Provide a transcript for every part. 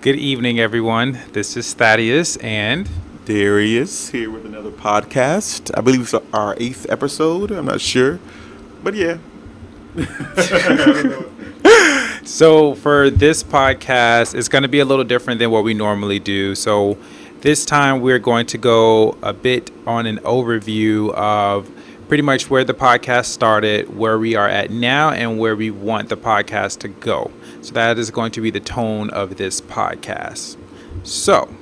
Good evening, everyone. This is Thaddeus and Darius here with another podcast. I believe it's our 8th episode. I'm not sure, but yeah. so for this podcast, it's going to be a little different than what we normally do. So this time we're going to go a bit on an overview of pretty much where the podcast started, where we are at now, and where we want the podcast to go. So that is going to be the tone of this podcast. So,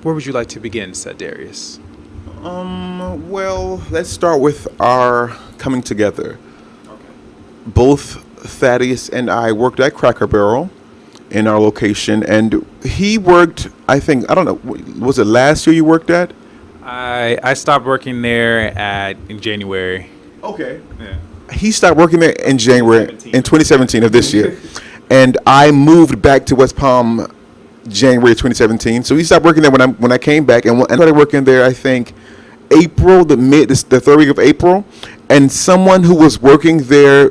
where would you like to begin, said Darius? Well, let's start with our coming together. Okay. Both Thaddeus and I worked at Cracker Barrel in our location, and he worked, I don't know, was it last year you worked at? I stopped working there in January. Okay. Yeah. He stopped working there in January, in 2017 of this year. And I moved back to West Palm January 2017. So he stopped working there when I came back, and I started working there, I think, the third week of April. And someone who was working there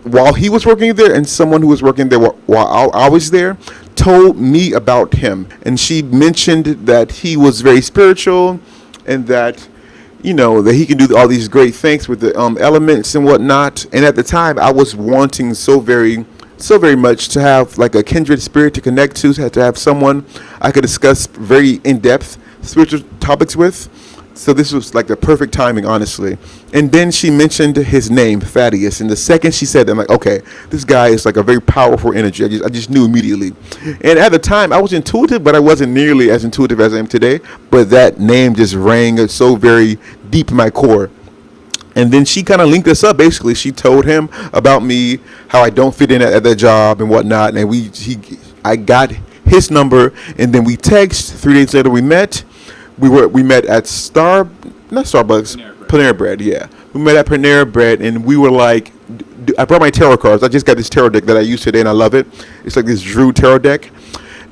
while he was working there, and someone who was working there while I was there, told me about him. And she mentioned that he was very spiritual, and that that he can do all these great things with the elements and whatnot. And at the time, I was wanting so very much to have like a kindred spirit to connect to have someone I could discuss very in-depth spiritual topics with. So this was like the perfect timing, honestly. And then she mentioned his name, Thaddeus. And the second she said that, I'm like, okay, this guy is like a very powerful energy. I just knew immediately. And at the time, I was intuitive, but I wasn't nearly as intuitive as I am today. But that name just rang so very deep in my core. And then she kind of linked us up. Basically, she told him about me, how I don't fit in at the job and whatnot. And I got his number, and then we texted. 3 days later, we met. We met at Panera Bread, yeah. We met at Panera Bread, and we were like, I brought my tarot cards. I just got this tarot deck that I use today, and I love it. It's like this Drew tarot deck.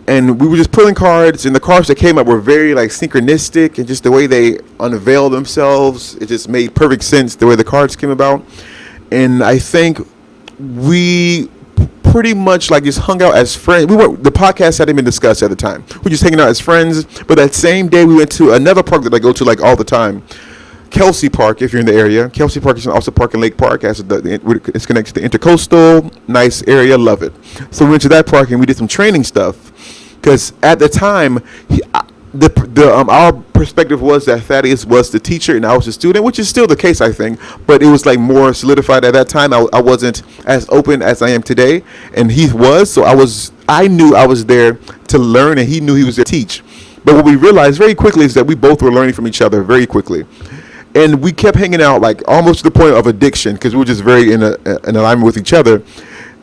And we were just pulling cards, and the cards that came up were very like synchronistic, and just the way they unveiled themselves, it just made perfect sense the way the cards came about. And I think we pretty much like just hung out as friends. The podcast hadn't been discussed at the time. We were just hanging out as friends. But that same day, we went to another park that I go to like all the time, Kelsey Park. If you're in the area, Kelsey Park is also Park in Lake Park. It's connected to the Intercoastal, nice area, love it. So we went to that park and we did some training stuff. Because at the time, our perspective was that Thaddeus was the teacher and I was the student, which is still the case, I think. But it was like more solidified at that time. I wasn't as open as I am today, and he was. So I knew I was there to learn, and he knew he was there to teach. But what we realized very quickly is that we both were learning from each other very quickly. And we kept hanging out like almost to the point of addiction, because we were just very in alignment with each other.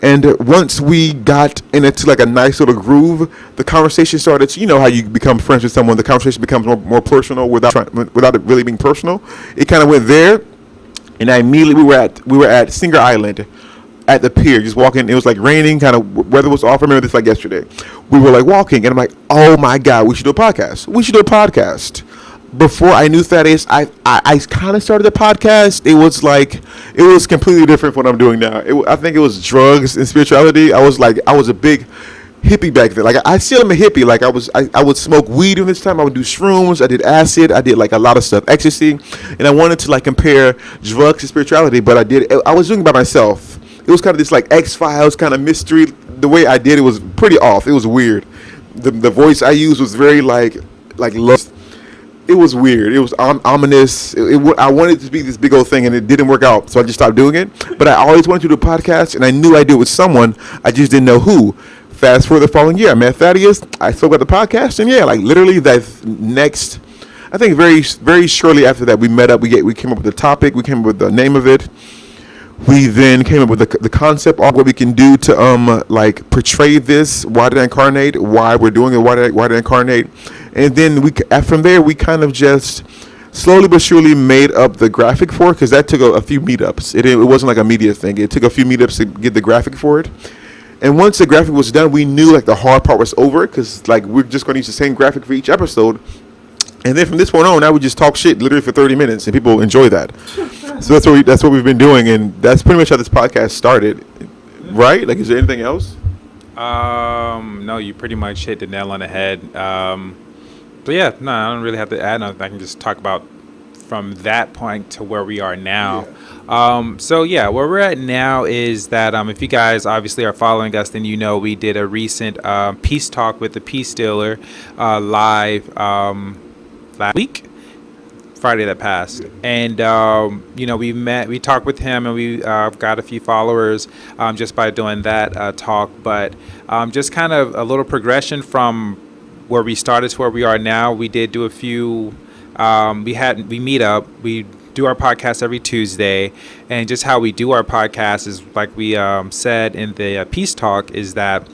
And once we got into like a nice little groove, the conversation started. You know how you become friends with someone, the conversation becomes more personal without it really being personal. It kind of went there, and we were at Singer Island, at the pier, just walking. It was like raining, kind of weather was off. I remember this like yesterday. We were like walking, and I'm like, oh my god, we should do a podcast. Before I knew Thaddeus, I kind of started the podcast. It was completely different from what I'm doing now. I think it was drugs and spirituality. I was a big hippie back then. Like I still am a hippie. Like I would smoke weed during this time. I would do shrooms. I did acid. I did like a lot of stuff, ecstasy, and I wanted to like compare drugs to spirituality. But I was doing it by myself. It was kind of this like X-Files kind of mystery. The way I did it was pretty off. It was weird. The voice I used was very like low. It was weird. It was ominous. I wanted it to be this big old thing, and it didn't work out, so I just stopped doing it. But I always wanted to do a podcast, and I knew I'd do it with someone. I just didn't know who. Fast forward the following year, I met Thaddeus. I spoke about the podcast, and yeah, like literally that next, I think very, very shortly after that, we met up. We came up with the topic. We came up with the name of it. We then came up with the concept of what we can do to like portray this. Why did I incarnate? Why we're doing it? Why did I incarnate? And then from there we kind of just slowly but surely made up the graphic for it, because that took a few meetups. It wasn't like a media thing. It took a few meetups to get the graphic for it. And once the graphic was done, we knew like the hard part was over, because like we're just going to use the same graphic for each episode. And then from this point on, I would just talk shit literally for 30 minutes, and people enjoy that. So that's what we've been doing, and that's pretty much how this podcast started, right? Like, is there anything else? No, you pretty much hit the nail on the head. So yeah, no, I don't really have to add nothing. I can just talk about from that point to where we are now. So yeah, where we're at now is that if you guys obviously are following us, then you know we did a recent peace talk with the Peace Dealer live last week. Friday that passed, and we talked with him, and we got a few followers just by doing that talk. But just kind of a little progression from where we started to where we are now. We did do a few. We meet up. We do our podcast every Tuesday, and just how we do our podcast is like we said in the peace talk is that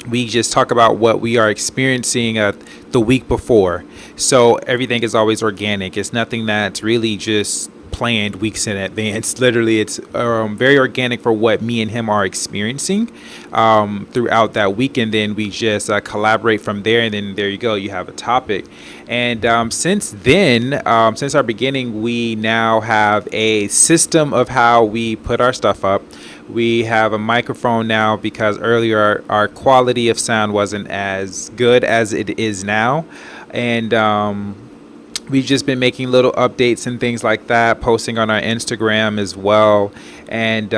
we just talk about what we are experiencing the week before. So everything is always organic. It's nothing that's really just planned weeks in advance. Literally, it's very organic for what me and him are experiencing throughout that week. And then we just collaborate from there. And then there you go. You have a topic. And since then, since our beginning, we now have a system of how we put our stuff up. We have a microphone now because earlier our quality of sound wasn't as good as it is now. And we've just been making little updates and things like that, posting on our Instagram as well. And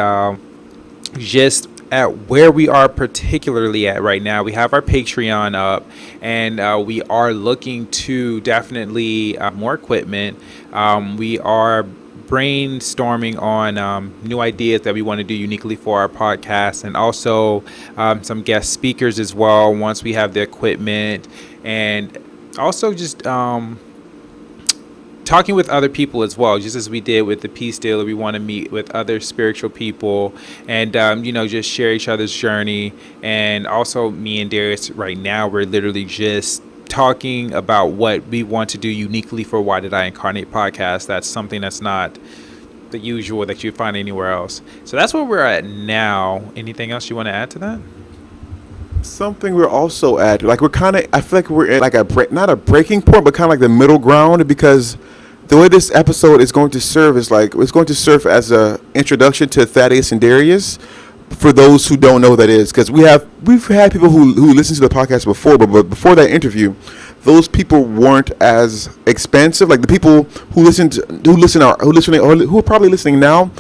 just at where we are particularly at right now, we have our Patreon up, and we are looking to definitely more equipment. We are brainstorming on new ideas that we want to do uniquely for our podcast, and also some guest speakers as well once we have the equipment, and also just talking with other people as well, just as we did with the Peace Dealer. We want to meet with other spiritual people and just share each other's journey. And also me and Darius right now, we're literally just talking about what we want to do uniquely for Why Did I Incarnate podcast. That's something that's not the usual that you find anywhere else. So that's where we're at now. Anything else you want to add to that? Something we're also at, like we're kind of, I feel like we're at like not a breaking point, but kind of like the middle ground, because the way this episode is going to serve is like, it's going to serve as a introduction to Thaddeaus and Darius. For those who don't know who that is, because we've had people who listen to the podcast before, but before that interview, those people weren't as expansive. Like the people who are probably listening now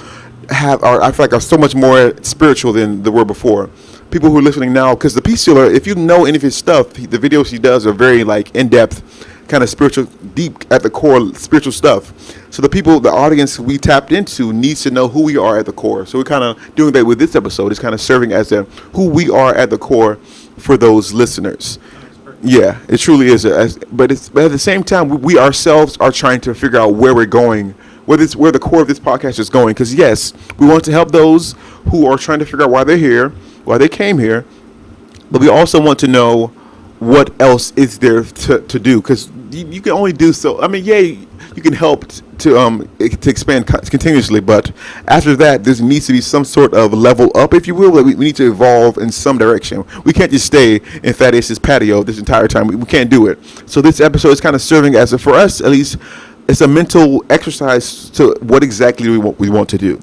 I feel like are so much more spiritual than they were before. People who are listening now, because the Peace Dealer, if you know any of his stuff, the videos he does are very like in depth, kind of spiritual, deep at the core spiritual stuff. So the audience we tapped into needs to know who we are at the core. So we're kind of doing that with this episode. It's kind of serving as who we are at the core for those listeners. Yeah, it truly is. But at the same time, we ourselves are trying to figure out where we're going, where the core of this podcast is going. Because yes, we want to help those who are trying to figure out why they're here, why they came here, but we also want to know what else is there to do, because you can only do so. I mean, you can help to expand continuously, but after that, there needs to be some sort of level up, if you will. Like we need to evolve in some direction. We can't just stay in Thaddeus' patio this entire time. We can't do it. So this episode is kind of serving as for us, at least, it's a mental exercise to what exactly we want to do.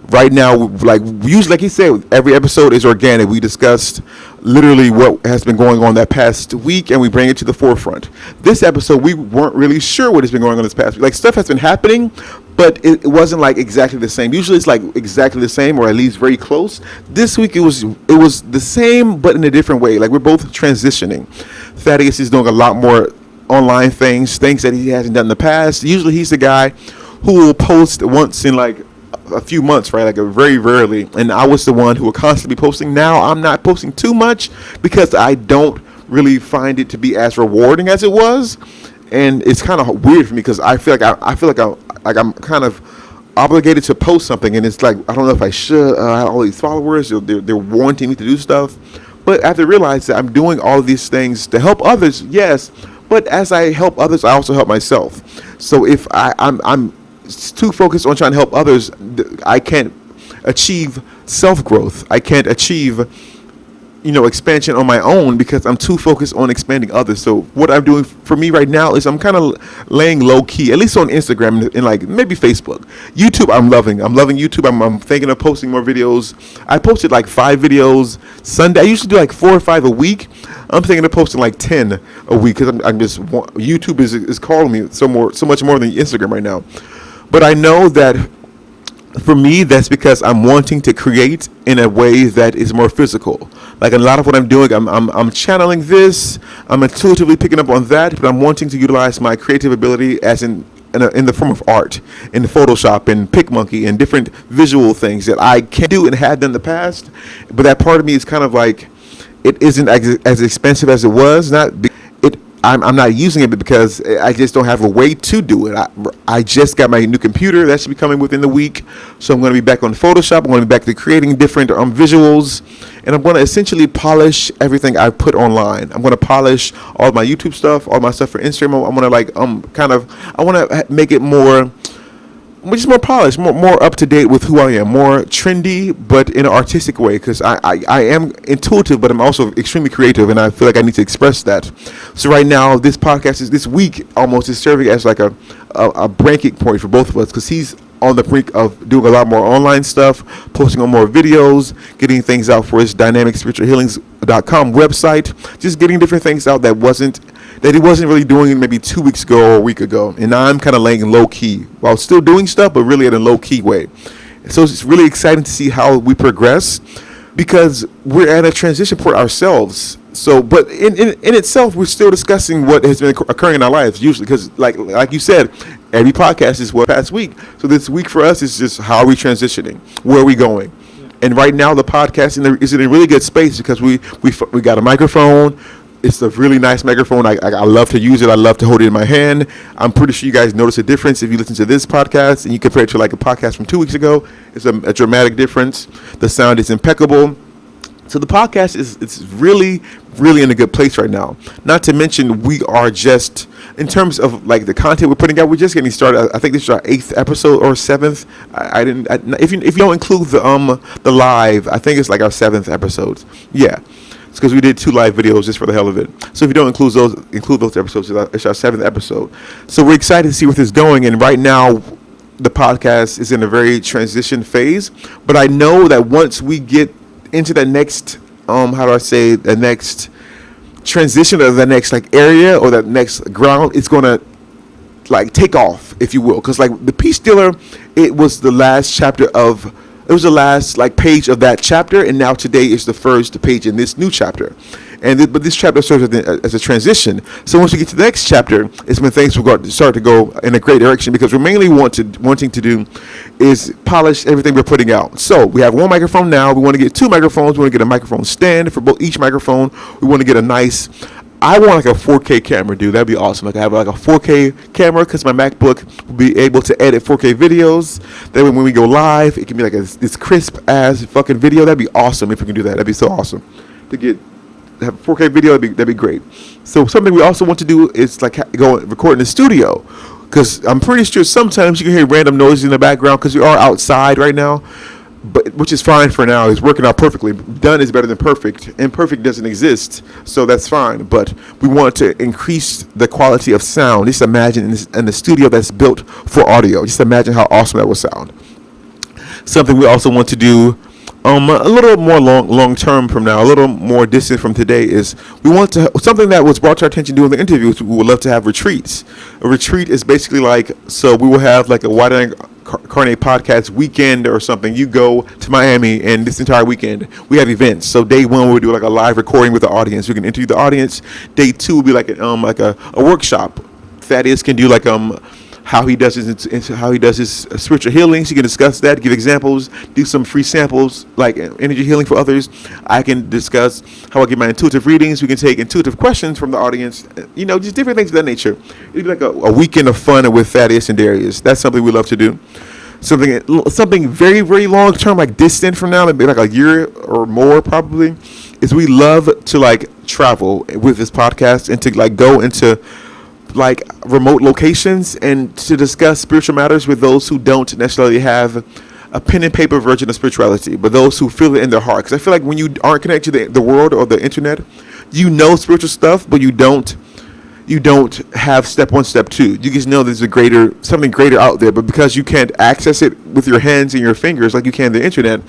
Right now, like usually, like he said, every episode is organic. We discussed literally what has been going on that past week, and we bring it to the forefront. This episode, we weren't really sure what has been going on this past week. Like stuff has been happening, but it wasn't like exactly the same. Usually, it's like exactly the same, or at least very close. This week, it was the same, but in a different way. Like we're both transitioning. Thaddeus is doing a lot more online things that he hasn't done in the past. Usually, he's the guy who will post once in like a few months, right? Like very rarely. And I was the one who would constantly be posting. Now I'm not posting too much because I don't really find it to be as rewarding as it was, and it's kind of weird for me because I feel like I'm kind of obligated to post something, and it's like I don't know if I should. I have all these followers, they're wanting me to do stuff, but I have to realize that I'm doing all these things to help others, yes, but as I help others, I also help myself. So if I'm too focused on trying to help others, I can't achieve self-growth. I can't achieve expansion on my own because I'm too focused on expanding others. So what I'm doing for me right now is I'm kind of laying low key, at least on Instagram and like maybe Facebook. YouTube, I'm loving YouTube. I'm thinking of posting more videos. I posted like 5 videos Sunday. I usually do like 4 or 5 a week. I'm thinking of posting like 10 a week because YouTube is calling me so much more than Instagram right now. But I know that for me, that's because I'm wanting to create in a way that is more physical. Like a lot of what I'm doing, I'm channeling this. I'm intuitively picking up on that, but I'm wanting to utilize my creative ability as in the form of art, in Photoshop and PicMonkey and different visual things that I can do and had done in the past. But that part of me is kind of like, it isn't as expensive as it was. I'm not using it because I just don't have a way to do it. I just got my new computer. That should be coming within the week. So I'm going to be back on Photoshop. I'm going to be back to creating different visuals. And I'm going to essentially polish everything I put online. I'm going to polish all my YouTube stuff, all my stuff for Instagram. I'm going to I want to make it more just more polished, more up to date with who I am, more trendy, but in an artistic way. Because I am intuitive, but I'm also extremely creative, and I feel like I need to express that. So right now, this podcast this week almost is serving as like a breaking point for both of us, because he's on the brink of doing a lot more online stuff, posting on more videos, getting things out for his dynamicspiritualhealings.com website, just getting different things out that he wasn't really doing maybe 2 weeks ago or a week ago. And now I'm kind of laying low key while still doing stuff, but really in a low key way. So it's really exciting to see how we progress, because we're at a transition point ourselves. So, but in itself, we're still discussing what has been occurring in our lives, usually, because like you said, every podcast is what past week. So this week for us is just how are we transitioning, where are we going, and right now the podcast is in a really good space because we got a microphone. It's a really nice microphone. I love to use it. I love to hold it in my hand. I'm pretty sure you guys notice a difference if you listen to this podcast and you compare it to like a podcast from 2 weeks ago. It's a dramatic difference. The sound is impeccable. So the podcast it's really, really in a good place right now. Not to mention we are just, in terms of like the content we're putting out, we're just getting started. I think this is our 8th episode or 7th. If you don't include the live, I think it's like our 7th episode. Yeah. It's because we did 2 live videos just for the hell of it. So if you don't include those episodes, it's our 7th episode. So we're excited to see where this is going. And right now, the podcast is in a very transition phase. But I know that once we get into the next, the next transition, or the next like area, or that next ground, it's gonna like take off, if you will. Because like the Peace Dealer, it was the last chapter of. It was the last like page of that chapter, and now today is the first page in this new chapter. But this chapter serves as a transition. So once we get to the next chapter, it's when things will start to go in a great direction, because we're mainly wanting to do is polish everything we're putting out. So we have 1 microphone now. We want to get 2 microphones. We want to get a microphone stand for each microphone. We want to get a nice. I want like a 4K camera, dude. That'd be awesome. Like I have like a 4K camera, because my MacBook will be able to edit 4K videos. That way when we go live, it can be like this crisp ass fucking video. That'd be awesome if we can do that. That'd be so awesome to have a 4K video. That'd be great. So something we also want to do is like go record in the studio, because I'm pretty sure sometimes you can hear random noises in the background because we are outside right now. But which is fine for now. It's working out perfectly. Done is better than perfect. Imperfect doesn't exist, so that's fine. But we want to increase the quality of sound. Just imagine in the studio that's built for audio. Just imagine how awesome that would sound. Something we also want to do a little more long term from now, a little more distant from today, is we want to something that was brought to our attention during the interviews. We would love to have retreats. A retreat is basically like, so we will have like a Did I Incarnate podcast weekend or something. You go to Miami, and this entire weekend we have events. So day 1 we'll do like a live recording with the audience. We can interview the audience. Day 2 will be like a workshop. Thaddeus can do like how he does his spiritual healings. He can discuss that, give examples, do some free samples like energy healing for others. I can discuss how I get my intuitive readings. We can take intuitive questions from the audience, just different things of that nature. It'd be like a weekend of fun with Thaddeus and Darius. That's something we love to do. Something very, very long term, like distant from now, maybe like a year or more probably, is we love to like travel with this podcast and to like go into like remote locations and to discuss spiritual matters with those who don't necessarily have a pen and paper version of spirituality, but those who feel it in their heart. Because I feel like when you aren't connected to the world or the internet, you know spiritual stuff, but you don't have step one, step two. You just know there's something greater out there, but because you can't access it with your hands and your fingers like you can the internet,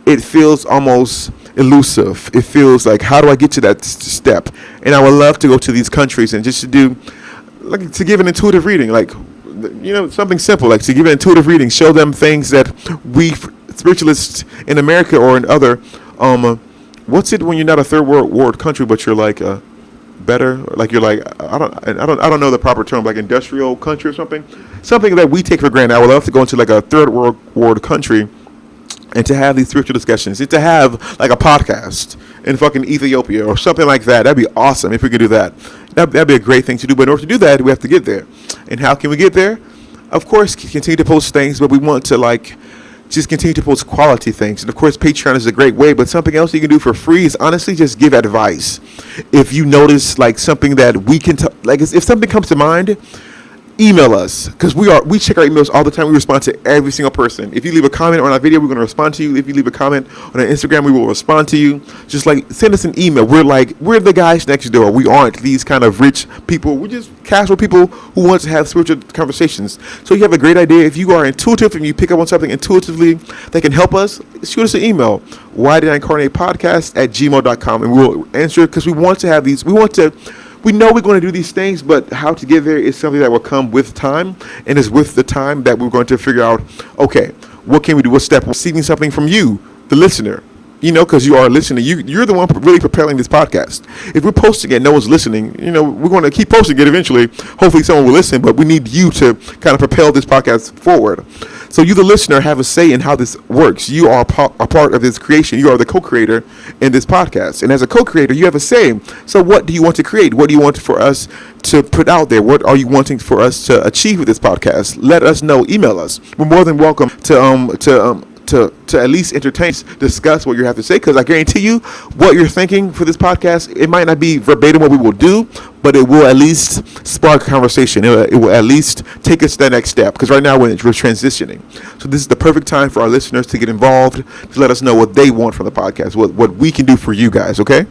it feels almost elusive. It feels like, how do I get to that step? And I would love to go to these countries and just to do, like, to give an intuitive reading, like, something simple, like to give an intuitive reading, show them things that we spiritualists in America or in other, what's it when you're not a third world country, but you're like better, like you're like, I don't know the proper term, like industrial country or something that we take for granted. I would love to go into like a third world country and to have these spiritual discussions, and to have like a podcast in fucking Ethiopia or something like that. That'd be awesome if we could do that. That'd be a great thing to do. But in order to do that, we have to get there. And how can we get there? Of course, continue to post things, but we want to like just continue to post quality things. And of course, Patreon is a great way, but something else you can do for free is honestly just give advice. If you notice like something that we can, like if something comes to mind, email us, because we check our emails all the time. We respond to every single person. If you leave a comment on our video, we're going to respond to you. If you leave a comment on our Instagram, we will respond to you. Just like send us an email. We're the guys next door. We aren't these kind of rich people. We're just casual people who want to have spiritual conversations. So you have a great idea. If you are intuitive and you pick up on something intuitively that can help us, shoot us an email. Why Did I Incarnate podcast at gmail.com, and we'll answer it, because we want to have these. We know we're going to do these things, but how to get there is something that will come with time, and it's with the time that we're going to figure out, okay, what can we do? What step? Receiving something from you, the listener, because you are listening. You're the one really propelling this podcast. If we're posting it, no one's listening, we're going to keep posting it eventually. Hopefully someone will listen, but we need you to kind of propel this podcast forward. So you, the listener, have a say in how this works. You are a part of this creation. You are the co-creator in this podcast. And as a co-creator, you have a say. So what do you want to create? What do you want for us to put out there? What are you wanting for us to achieve with this podcast? Let us know. Email us. We're more than welcome to at least entertain, discuss what you have to say, because I guarantee you what you're thinking for this podcast, it might not be verbatim what we will do, but it will at least spark a conversation. It will at least take us to the next step, because right now we're transitioning. So this is the perfect time for our listeners to get involved, to let us know what they want from the podcast, what we can do for you guys, okay?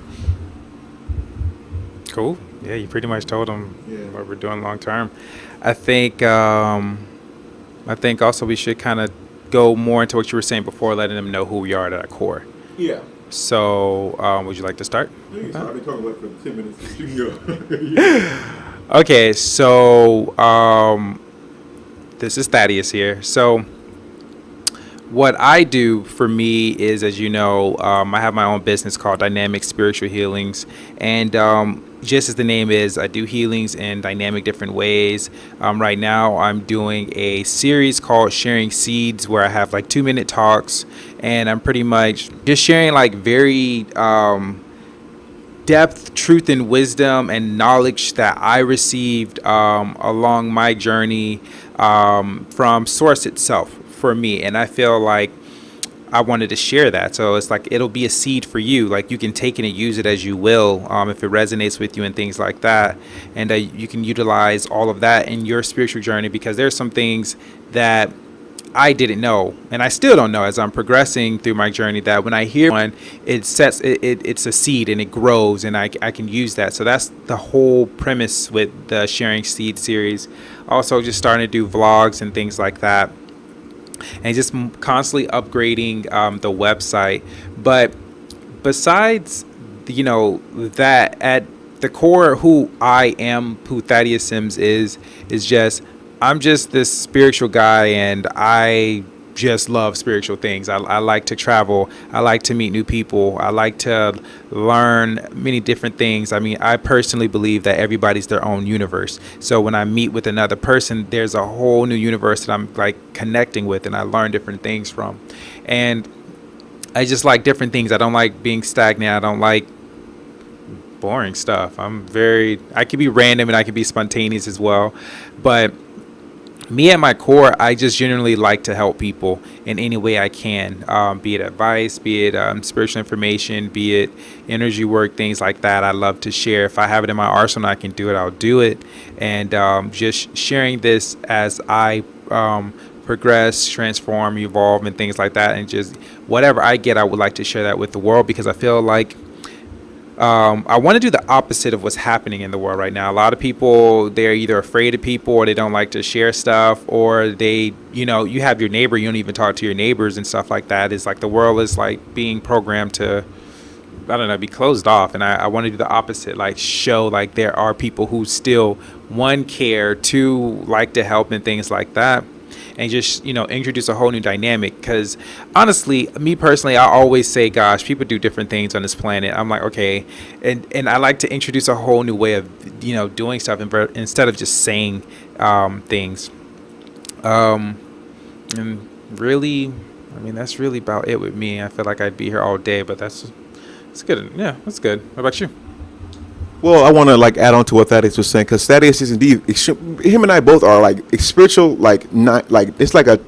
Cool. Yeah, you pretty much told them what we're doing long term. I think also we should kind of go more into what you were saying before, letting them know who we are at our core. Yeah. So, would you like to start? I've been talking about it for 10 minutes. You can go. Okay, so this is Thaddeus here. So, what I do for me is, as you know, I have my own business called Dynamic Spiritual Healings, and just as the name is, I do healings in dynamic different ways. Right now, I'm doing a series called Sharing Seeds, where I have like 2-minute talks, and I'm pretty much just sharing like very depth, truth, and wisdom and knowledge that I received along my journey from Source itself for me. And I feel like I wanted to share that. So it's like, it'll be a seed for you. Like, you can take it and use it as you will, if it resonates with you and things like that. And you can utilize all of that in your spiritual journey, because there's some things that I didn't know, and I still don't know as I'm progressing through my journey, that when I hear one, it's a seed and it grows, and I can use that. So that's the whole premise with the Sharing Seed series. Also, just starting to do vlogs and things like that, and just constantly upgrading the website. But besides, that, at the core, who I am, who Thaddeus Sims is just, I'm just this spiritual guy, and I just love spiritual things. I like to travel. I like to meet new people. I like to learn many different things. I mean, I personally believe that everybody's their own universe. So when I meet with another person, there's a whole new universe that I'm like connecting with, and I learn different things from. And I just like different things. I don't like being stagnant. I don't like boring stuff. I can be random and I can be spontaneous as well. But me at my core, I just genuinely like to help people in any way I can, be it advice, be it spiritual information, be it energy work, things like that. I love to share. If I have it in my arsenal, I can do it, I'll do it. And just sharing this as I progress, transform, evolve, and things like that. And just whatever I get, I would like to share that with the world, because I feel like I want to do the opposite of what's happening in the world right now. A lot of people, they're either afraid of people, or they don't like to share stuff, or they, you have your neighbor, you don't even talk to your neighbors and stuff like that. It's like the world is like being programmed to, I don't know, be closed off. And I want to do the opposite, like show like there are people who still, one, care, two, like to help and things like that. And just, introduce a whole new dynamic. Because honestly, me personally, I always say, gosh, people do different things on this planet. I'm like, okay. And I like to introduce a whole new way of, doing stuff instead of just saying things. And really, I mean, that's really about it with me. I feel like I'd be here all day, but it's good. Yeah, that's good. What about you? Well, I want to like add on to what Thaddeus was saying, because Thaddeus is indeed him and I both are like spiritual, like not like it's like a.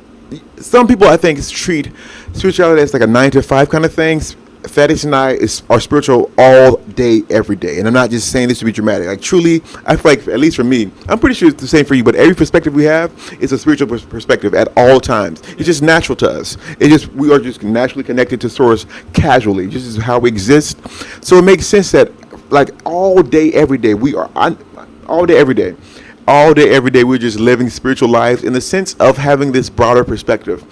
Some people I think treat spirituality as like a 9 to 5 kind of thing. Thaddeus and I are spiritual all day, every day, and I'm not just saying this to be dramatic. Like truly, I feel like, at least for me, I'm pretty sure it's the same for you. But every perspective we have is a spiritual perspective at all times. It's just natural to us. We are just naturally connected to Source casually. This is how we exist. So it makes sense that like all day, every day, we are all day, every day. All day, every day, we're just living spiritual lives in the sense of having this broader perspective.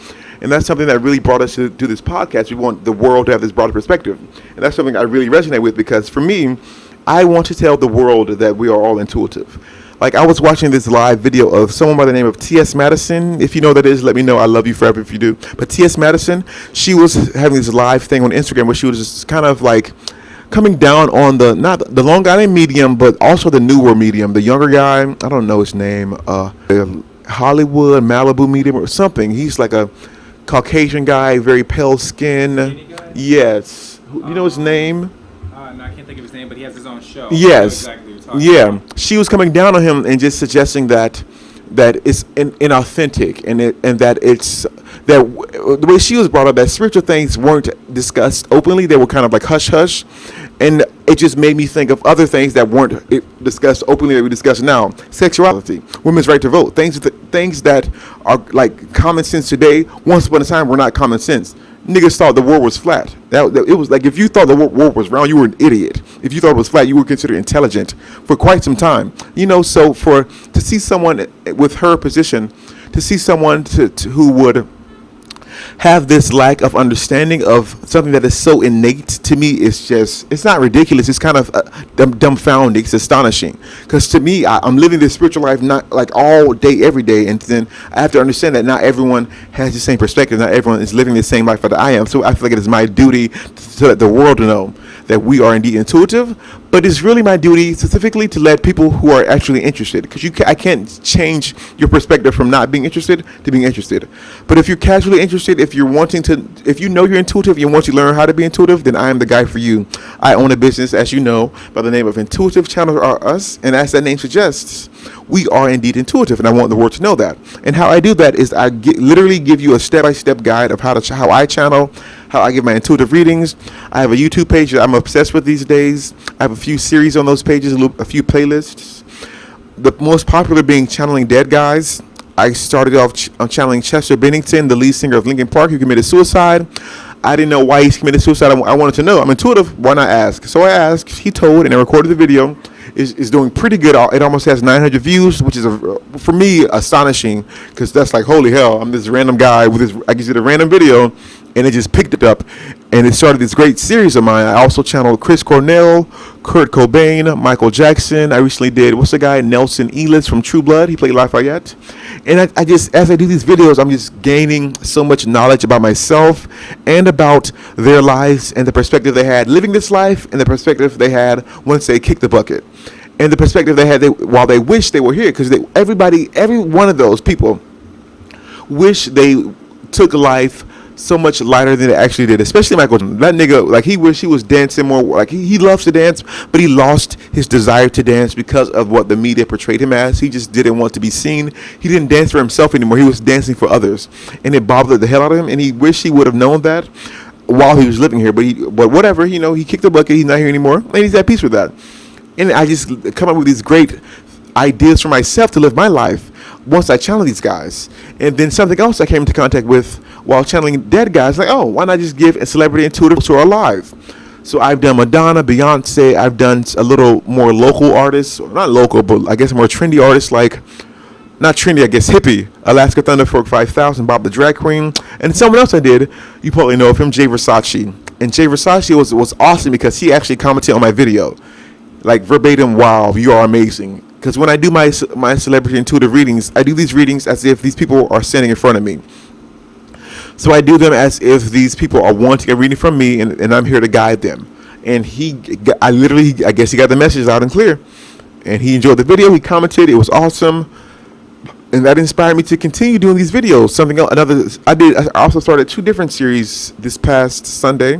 And that's something that really brought us to this podcast. We want the world to have this broader perspective. And that's something I really resonate with, because for me, I want to tell the world that we are all intuitive. Like, I was watching this live video of someone by the name of T.S. Madison. If you know who that is, let me know. I love you forever if you do. But T.S. Madison, she was having this live thing on Instagram where she was just kind of like coming down on not the long guy named medium, but also the newer medium, the younger guy. I don't know his name. Hollywood Malibu medium or something. He's like a Caucasian guy, very pale skin. Yes. You know his name? No, I can't think of his name, but he has his own show. Yes. Exactly what Yeah. about. She was coming down on him and just suggesting that it's inauthentic, and that it's that the way she was brought up, that spiritual things weren't discussed openly. They were kind of like hush hush, and it just made me think of other things that weren't discussed openly that we discuss now. Sexuality, women's right to vote, things that are like common sense today. Once upon a time, were not common sense. Niggas thought the world was flat. It was like, if you thought the world was round, you were an idiot. If you thought it was flat, you were considered intelligent for quite some time. So to see someone with her position, to see someone who would have this lack of understanding of something that is so innate to me, it's not ridiculous. It's kind of dumbfounding. It's astonishing, because to me, I'm living this spiritual life not like all day, every day, and then I have to understand that not everyone has the same perspective. Not everyone is living the same life that I am. So I feel like it is my duty to let the world know that we are indeed intuitive, but it's really my duty specifically to let people who are actually interested, because I can't change your perspective from not being interested to being interested. But if you're casually interested, if you know you're intuitive, you want to learn how to be intuitive, then I am the guy for you. I own a business, as you know, by the name of Intuitive Channels Are Us, and as that name suggests, we are indeed intuitive, and I want the world to know that. And how I do that is I literally give you a step-by-step guide of how I channel, how I give my intuitive readings. I have a YouTube page that I'm obsessed with these days. I have a few series on those pages, a few playlists. The most popular being Channeling Dead Guys. I started off channeling Chester Bennington, the lead singer of Linkin Park, who committed suicide. I didn't know why he committed suicide. I wanted to know. I'm intuitive. Why not ask? So I asked. He told, and I recorded the video. Is doing pretty good. It almost has 900 views, which is for me astonishing, because that's like, holy hell, I'm this random guy with this. I just did a random video, and it just picked it up, and it started this great series of mine. I also channeled Chris Cornell, Kurt Cobain, Michael Jackson. I recently did, what's the guy, Nelson Elis from True Blood. He played Lafayette. And I just, as I do these videos, I'm just gaining so much knowledge about myself and about their lives and the perspective they had living this life, and the perspective they had once they kicked the bucket, and the perspective they had while they wish they were here, because every one of those people wish they took life so much lighter than it actually did, especially Michael. That nigga, like, he wished he was dancing more. Like, he loves to dance, but he lost his desire to dance because of what the media portrayed him as. He just didn't want to be seen. He didn't dance for himself anymore. He was dancing for others, and it bothered the hell out of him, and he wished he would have known that while he was living here. But whatever, he kicked the bucket. He's not here anymore, and he's at peace with that. And I just come up with these great ideas for myself to live my life once I channel these guys. And then something else I came into contact with while channeling dead guys, like, oh, why not just give a celebrity intuitives who are alive? So I've done Madonna, Beyonce. I've done a little more local artists, not local, but I guess more trendy artists like, not trendy, I guess hippie, Alaska Thunderfork 5000, Bob the Drag Queen, and someone else I did. You probably know of him, Jay Versace. And Jay Versace was awesome because he actually commented on my video, like verbatim, wow, you are amazing. Because when I do my celebrity intuitive readings, I do these readings as if these people are standing in front of me. So I do them as if these people are wanting a reading from me, and I'm here to guide them. And I guess he got the message out and clear. And he enjoyed the video. He commented. It was awesome. And that inspired me to continue doing these videos. Something else, I also started 2 different series this past Sunday.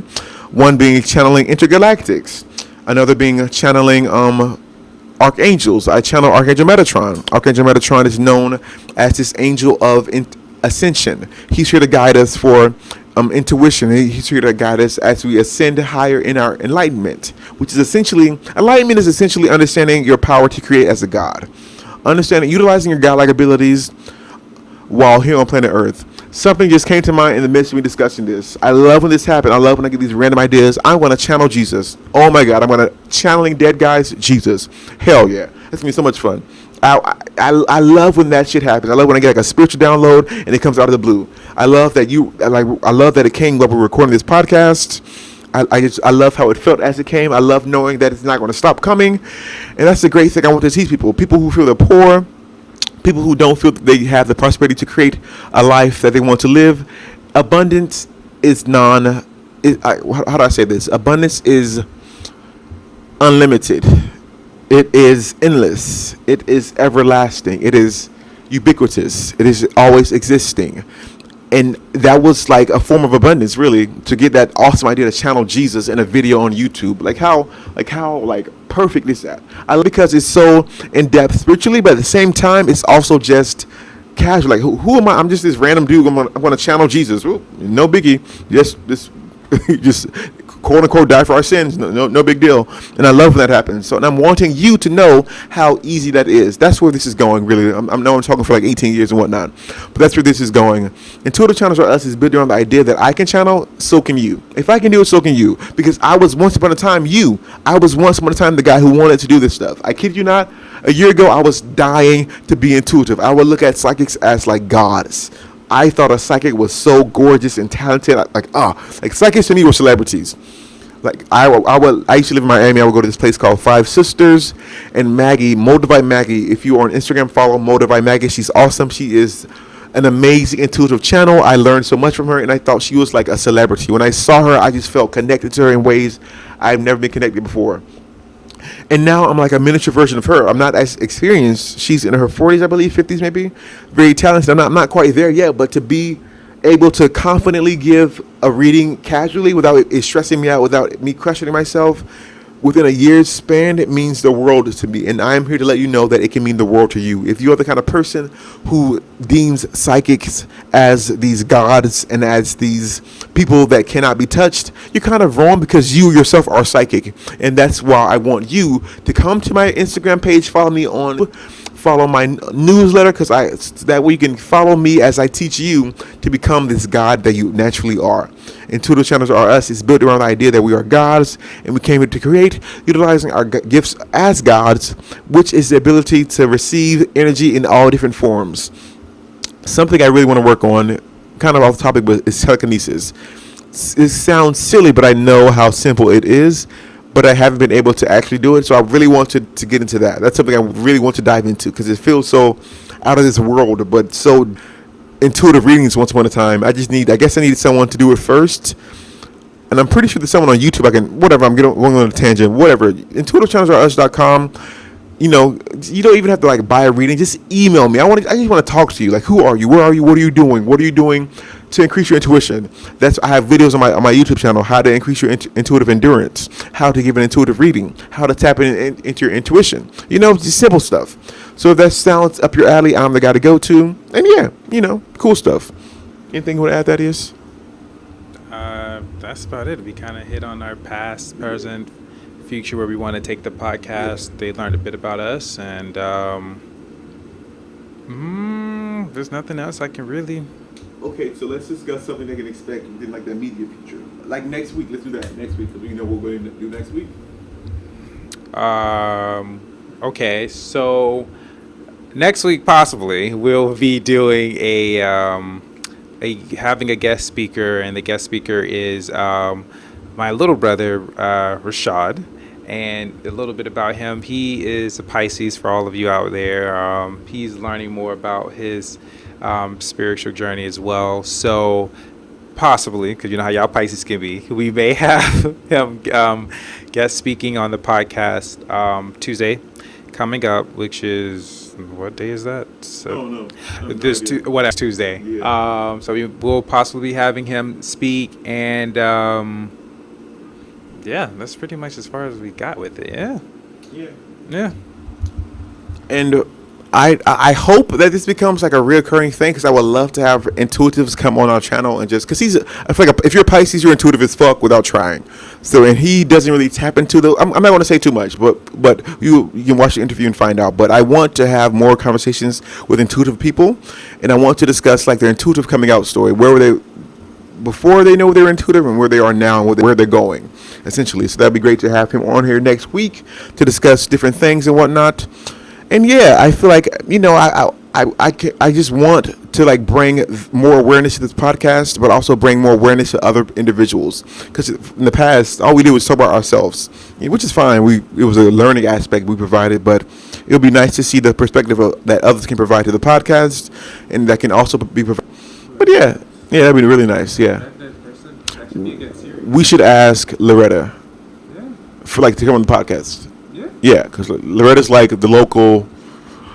One being channeling intergalactics. Another being channeling archangels. I channel Archangel Metatron. Archangel Metatron is known as this angel of ascension. He's here to guide us for intuition. He's here to guide us as we ascend higher in our enlightenment, which is essentially, enlightenment is essentially understanding your power to create as a god. Understanding, utilizing your godlike abilities while here on planet Earth. Something just came to mind in the midst of me discussing this. I love when this happens. I love when I get these random ideas. I want to channel Jesus. Oh my God, I'm going to channeling dead guys, Jesus. Hell yeah. That's going to be so much fun. I love when that shit happens. I love when I get like a spiritual download and it comes out of the blue. I love that I love that it came while we were recording this podcast. I love how it felt as it came. I love knowing that it's not going to stop coming. And that's the great thing I want to teach people. People who feel they're poor, people who don't feel that they have the prosperity to create a life that they want to live. Abundance is how do I say this? Abundance is unlimited. It is endless. It is everlasting. It is ubiquitous. It is always existing. And that was like a form of abundance, really, to get that awesome idea to channel Jesus in a video on YouTube. Like how perfect is that? I love it because it's so in depth spiritually, but at the same time, it's also just casual. Like who am I? I'm just this random dude. I'm gonna channel Jesus. Ooh, no biggie. Just quote unquote die for our sins. No big deal. And I love when that happens. So, and I'm wanting you to know how easy that is. That's where this is going, really. I know I'm talking for like 18 years and whatnot, but that's where this is going. Intuitive channels for us is built around the idea that I can channel, so can you. If I can do it, so can you. Because I was once upon a time the guy who wanted to do this stuff. I kid you not. A year ago, I was dying to be intuitive. I would look at psychics as like gods. I thought a psychic was so gorgeous and talented. Like psychics to me were celebrities. Like I used to live in Miami. I would go to this place called Five Sisters, and Maggie, Moldavite Maggie. If you are on Instagram, follow Moldavite Maggie. She's awesome. She is an amazing intuitive channel. I learned so much from her, and I thought she was like a celebrity. When I saw her, I just felt connected to her in ways I've never been connected before. And now I'm like a miniature version of her. I'm not as experienced. She's in her 40s, I believe, 50s maybe. Very talented. I'm not quite there yet, but to be able to confidently give a reading casually without it stressing me out, without me questioning myself, within a year's span, it means the world to me. And I'm here to let you know that it can mean the world to you. If you're the kind of person who deems psychics as these gods and as these people that cannot be touched, you're kind of wrong, because you yourself are psychic. And that's why I want you to come to my Instagram page, follow my newsletter, because that way you can follow me as I teach you to become this God that you naturally are. Intuitive channels are us. It's built around the idea that we are gods, and we came here to create, utilizing our gifts as gods, which is the ability to receive energy in all different forms. Something I really want to work on, kind of off topic, but is telekinesis. It sounds silly, but I know how simple it is. But I haven't been able to actually do it, so I really want to get into that. That's something I really want to dive into, because it feels so out of this world, but so intuitive readings once upon a time. I guess I need someone to do it first. And I'm pretty sure there's someone on YouTube I'm going on a tangent, whatever. IntuitiveChannelsRealUs.com. You don't even have to like buy a reading. Just email me. I just want to talk to you. Like, who are you? Where are you? What are you doing? What are you doing to increase your intuition? I have videos on my YouTube channel, how to increase your intuitive endurance, how to give an intuitive reading, how to tap into your intuition. Just simple stuff. So if that sounds up your alley, I'm the guy to go to. And yeah, cool stuff. Anything you want to add, Thaddeus? That's about it. We kind of hit on our past, present, future where we want to take the podcast. They learned a bit about us, and there's nothing else I can really. Okay, so let's discuss something they can expect within like the immediate future. Like next week, let's do that next week, because we know what we're going to do next week. Okay, so next week possibly we'll be doing having a guest speaker, and the guest speaker is my little brother Rashad. And a little bit about him: he is a Pisces. For all of you out there, he's learning more about his spiritual journey as well. So possibly, because you know how y'all Pisces can be, we may have him guest speaking on the podcast Tuesday coming up, which is, what day is that? So No. this Tuesday. Yeah. So we will possibly be having him speak, and yeah, that's pretty much as far as we got with it. Yeah. And I hope that this becomes like a reoccurring thing, because I would love to have intuitives come on our channel and just, because I feel like if you're a Pisces, you're intuitive as fuck without trying. So, and he doesn't really tap into I'm not going to say too much, but you can watch the interview and find out. But I want to have more conversations with intuitive people, and I want to discuss like their intuitive coming out story. Where were they before they know they're intuitive, and where they are now, and where they're going, essentially. So that'd be great to have him on here next week to discuss different things and whatnot. And yeah, I feel like, you know, I just want to like bring more awareness to this podcast, but also bring more awareness to other individuals. Because in the past, all we did was talk about ourselves, which is fine. It was a learning aspect we provided, but it would be nice to see the perspective that others can provide to the podcast, and that can also be provided. But yeah, that'd be really nice. Yeah, we should ask Loretta to come on the podcast. Yeah, because Loretta's like the local,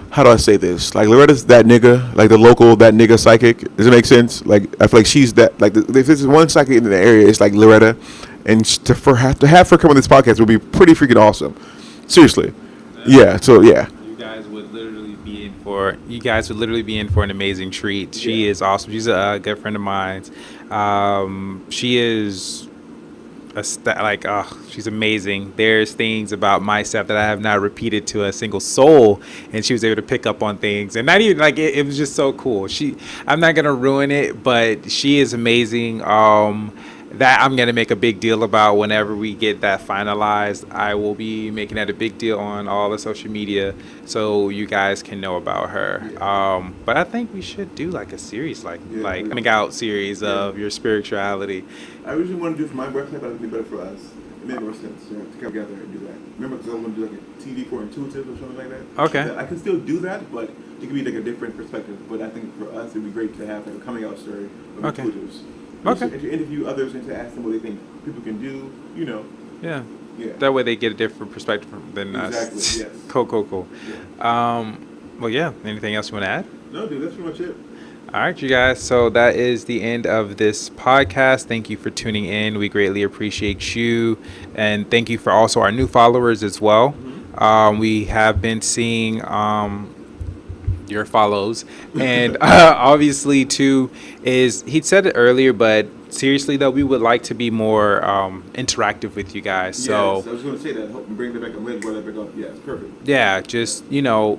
how do I say this? Like, Loretta's that nigga, like the local, that nigga psychic. Does it make sense? Like, I feel like she's that, like, if there's one psychic in the area, it's like Loretta. And to have her come on this podcast would be pretty freaking awesome. Seriously. Yeah, so yeah. You guys would literally be in for an amazing treat. She is awesome. She's a good friend of mine. She is she's amazing. There's things about my stuff that I have not repeated to a single soul, and she was able to pick up on things, and not even like it was just so cool. I'm not gonna ruin it, but she is amazing. That I'm gonna make a big deal about whenever we get that finalized. I will be making that a big deal on all the social media, so you guys can know about her. But I think we should do like a series, coming out series of your spirituality. I originally wanted to do it for my website, but it would be better for us. It made more sense to come together and do that. Remember, because I want to do like a TV for intuitive or something like that. Okay. I can still do that, but it could be like a different perspective. But I think for us, it'd be great to have like a coming out story of intuitives. Okay. And to interview others and to ask them what they think people can do, you know. Yeah. That way they get a different perspective than us. Exactly, yes. Cool. Yeah. Well, yeah. Anything else you want to add? No, dude, that's pretty much it. All right, you guys. So that is the end of this podcast. Thank you for tuning in. We greatly appreciate you. And thank you for also our new followers as well. Mm-hmm. We have been seeing your follows, and obviously too is, he said it earlier, but seriously though, we would like to be more interactive with you guys. Yes, so I was going to say that. Hope bring that back up later. Bring that back up. Yes, perfect. Yeah, just email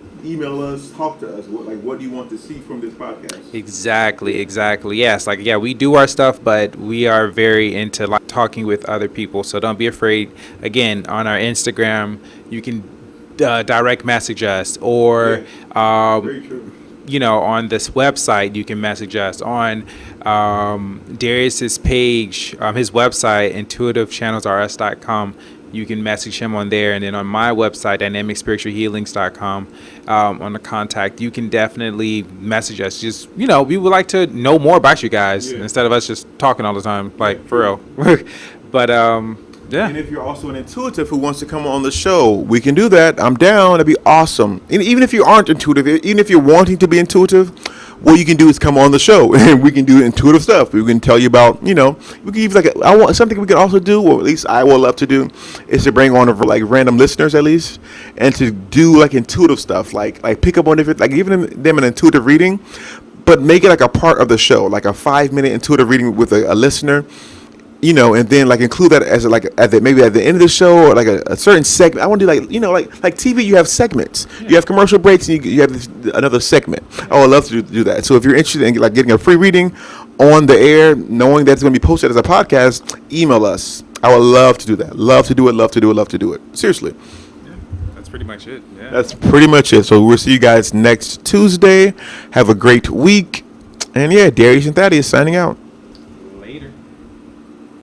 us, talk to us. What do you want to see from this podcast? Exactly. Yes, we do our stuff, but we are very into talking with other people. So don't be afraid. Again, on our Instagram, you can direct message us, or very true. On this website you can message us on Darius's page, his website, intuitivechannelsrs.com. You can message him on there, and then on my website, dynamicspiritualhealings.com, on the contact, you can definitely message us. Just we would like to know more about you guys instead of us just talking all the time, for real. But yeah. And if you're also an intuitive who wants to come on the show, we can do that. I'm down. That'd be awesome. And even if you aren't intuitive, even if you're wanting to be intuitive, what you can do is come on the show, and we can do intuitive stuff. We can tell you about, we can give something we can also do, or at least I would love to do, is to bring on random listeners at least, and to do intuitive stuff, like pick up on different, giving them an intuitive reading, but make it a part of the show, like a 5-minute intuitive reading with a listener. and then like include that as like maybe at the end of the show, or like a certain segment. I want to do like like TV. You have segments. You have commercial breaks, and you have another segment. I would love to do that. So if you're interested in like getting a free reading on the air, knowing that it's going to be posted as a podcast, email us. I would love to do that. Love to do it. Love to do it. Love to do it. Seriously. Yeah, that's pretty much it. Yeah. That's pretty much it. So we'll see you guys next Tuesday. Have a great week. And yeah, Darius and Thaddeus signing out.